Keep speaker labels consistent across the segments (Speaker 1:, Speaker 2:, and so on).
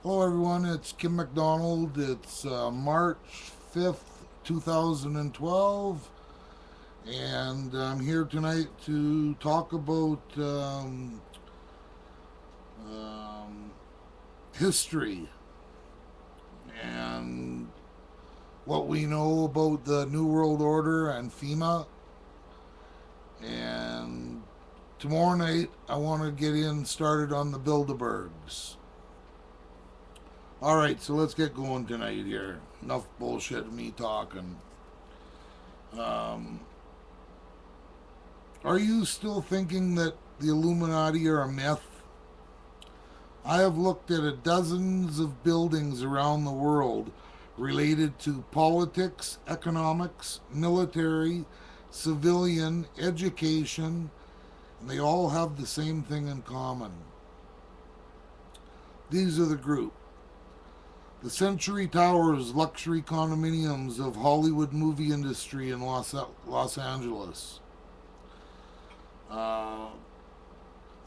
Speaker 1: Hello, everyone. It's Kim McDonald. It's March 5th, 2012, and I'm here tonight to talk about um, history and what we know about the New World Order and FEMA. And tomorrow night, I want to get in started on the Bilderbergs. All right, so let's get going tonight here. Enough bullshit of me talking. Um, are you still thinking that the Illuminati are a myth? I have looked at dozens of buildings around the world related to politics, economics, military, civilian, education, and they all have the same thing in common. These are the group. The Century Towers luxury condominiums of Hollywood movie industry in Los Angeles. Uh,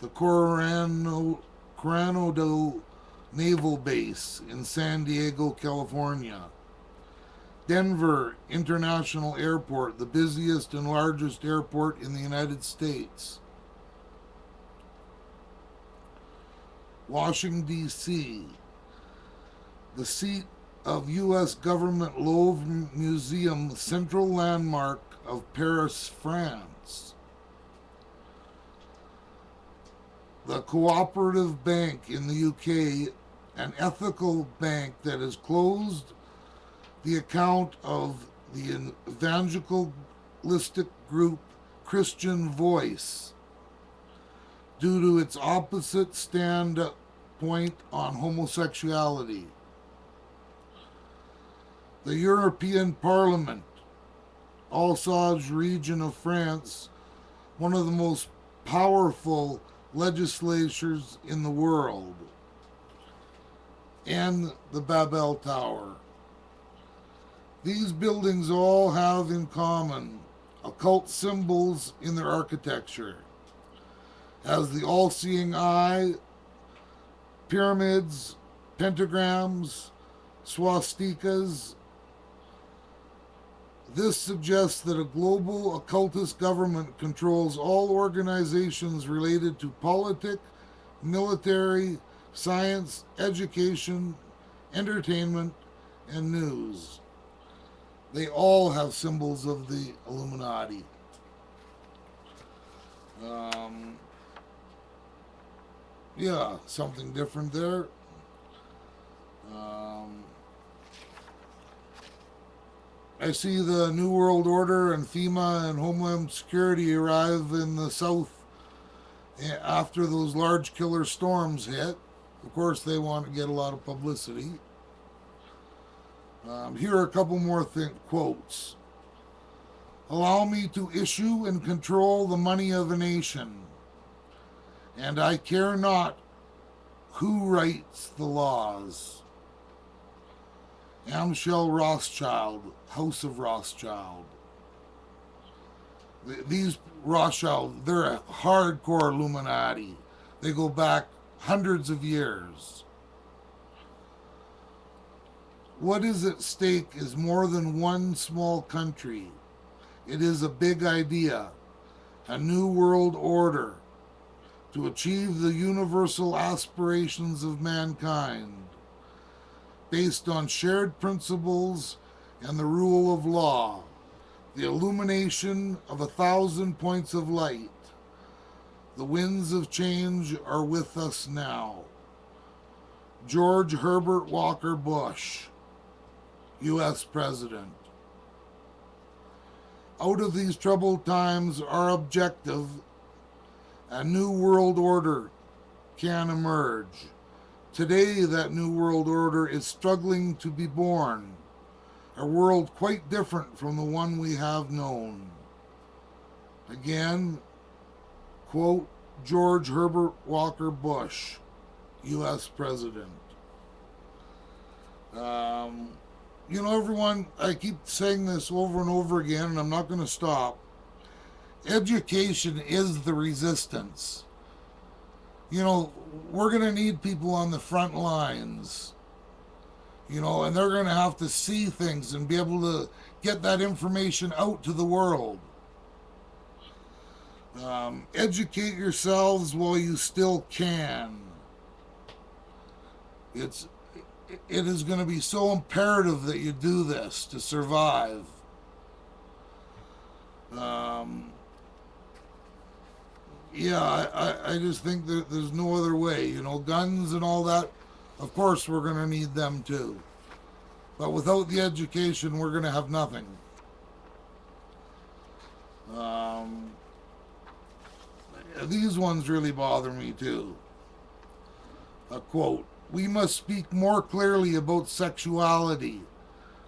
Speaker 1: the Coronado Naval Base in San Diego, California. Denver International Airport, the busiest and largest airport in the United States. Washington, D.C., the seat of U.S. Government Louvre Museum, central landmark of Paris, France. The Cooperative Bank in the UK, an ethical bank that has closed the account of the evangelistic group Christian Voice due to its opposite standpoint on homosexuality. The European Parliament, Alsace region of France, one of the most powerful legislatures in the world, and the Babel Tower. These buildings all have in common occult symbols in their architecture, as the all-seeing eye, pyramids, pentagrams, swastikas. This suggests that a global occultist government controls all organizations related to politics, military, science, education, entertainment, and news. They all have symbols of the Illuminati. Yeah, something different there. I see the New World Order and FEMA and Homeland Security arrive in the South after those large killer storms hit. Of course, they want to get a lot of publicity. Here are a couple more quotes. Allow me to issue and control the money of a nation, and I care not who writes the laws. Amschel Rothschild, House of Rothschild. These Rothschild, they're a hardcore Illuminati. They go back hundreds of years. What is at stake is more than one small country. It is a big idea, a new world order, to achieve the universal aspirations of mankind, based on shared principles and the rule of law, the illumination of 1,000 points of light. The winds of change are with us now. George Herbert Walker Bush, U.S. President. Out of these troubled times, our objective, a new world order, can emerge. Today, that new world order is struggling to be born, a world quite different from the one we have known. Again, quote, George Herbert Walker Bush, U.S. President. Everyone, I keep saying this over and over again, and I'm not going to stop. Education is the resistance. You know, we're going to need people on the front lines, you know, and they're going to have to see things and be able to get that information out to the world. Educate yourselves while you still can. It's it is going to be so imperative that you do this to survive. Um, yeah, I just think that there's no other way. You know, guns and all that, of course, we're going to need them too. But without the education, we're going to have nothing. Um, these ones really bother me too. A quote: "We must speak more clearly about sexuality,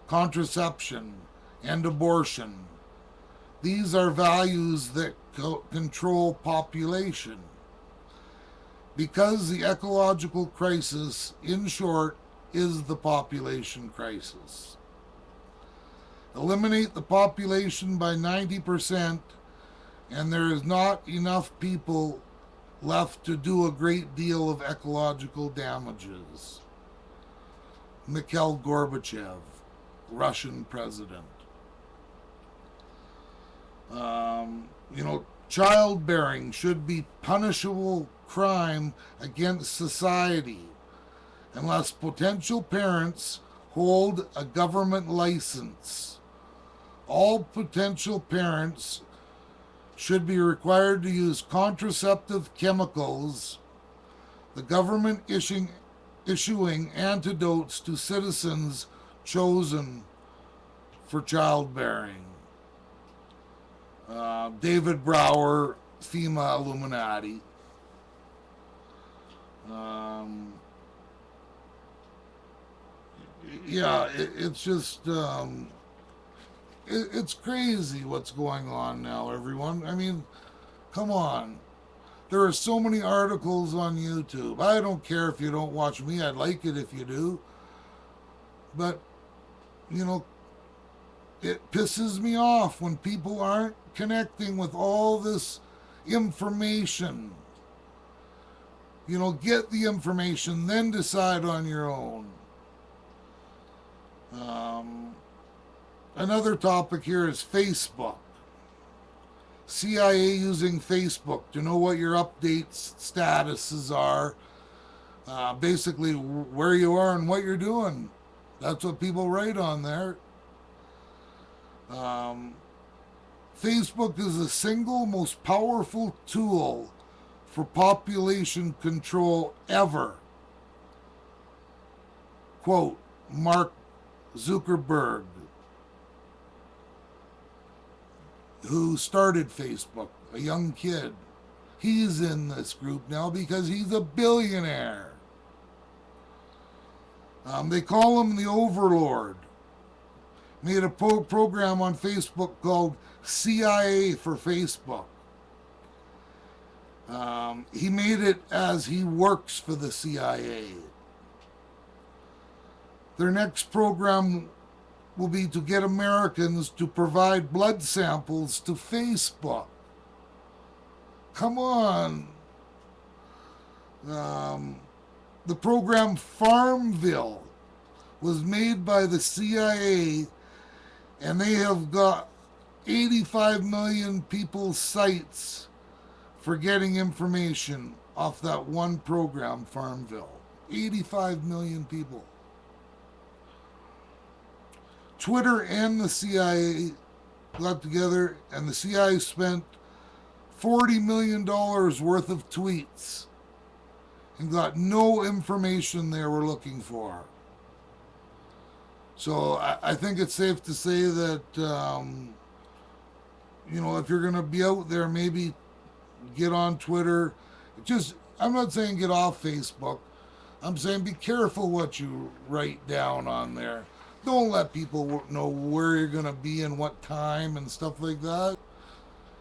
Speaker 1: contraception, and abortion. These are values that control population. Because the ecological crisis, in short, is the population crisis. Eliminate the population by 90%, and there is not enough people left to do a great deal of ecological damages." Mikhail Gorbachev, Russian president. You know, childbearing should be punishable crime against society unless potential parents hold a government license. All potential parents should be required to use contraceptive chemicals, the government issuing antidotes to citizens chosen for childbearing. David Brower, FEMA Illuminati. Yeah, it's just, it's crazy what's going on now, everyone. I mean, come on. There are so many articles on YouTube. I don't care if you don't watch me. I'd like it if you do. But, you know, it pisses me off when people aren't connecting with all this information. You know, get the information, then decide on your own. Another topic here is Facebook. CIA using Facebook to know what your updates statuses are. Basically, where you are and what you're doing. That's what people write on there. Facebook is the single most powerful tool for population control ever. Quote, Mark Zuckerberg, who started Facebook, a young kid. He's in this group now because he's a billionaire. They call him the Overlord. Made a program on Facebook called CIA for Facebook. He made it as he works for the CIA. Their next program will be to get Americans to provide blood samples to Facebook. Come on. The program Farmville was made by the CIA, and they have got 85 million people's sites for getting information off that one program, Farmville. 85 million people. Twitter and the CIA got together, and the CIA spent $40 million worth of tweets and got no information they were looking for. So I think it's safe to say that, you know, if you're going to be out there, maybe get on Twitter. I'm not saying get off Facebook. I'm saying be careful what you write down on there. Don't let people know where you're going to be and what time and stuff like that.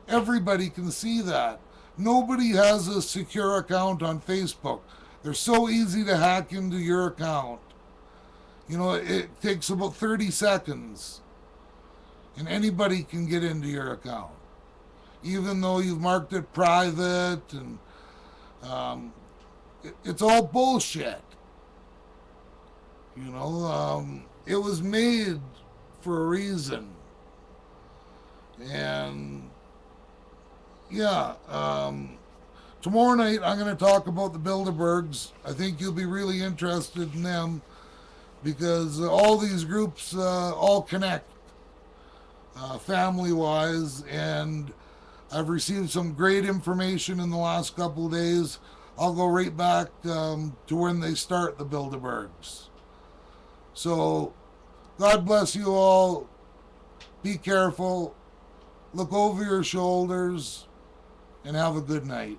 Speaker 1: Everybody can see that. Nobody has a secure account on Facebook. They're so easy to hack into your account. You know, it takes about 30 seconds. And anybody can get into your account. Even though you've marked it private and it's all bullshit. It was made for a reason. And yeah, tomorrow night I'm going to talk about the Bilderbergs. I think you'll be really interested in them because all these groups all connect family-wise, and I've received some great information in the last couple of days. I'll go right back to when they start the Bilderbergs. So, God bless you all. Be careful. Look over your shoulders and have a good night.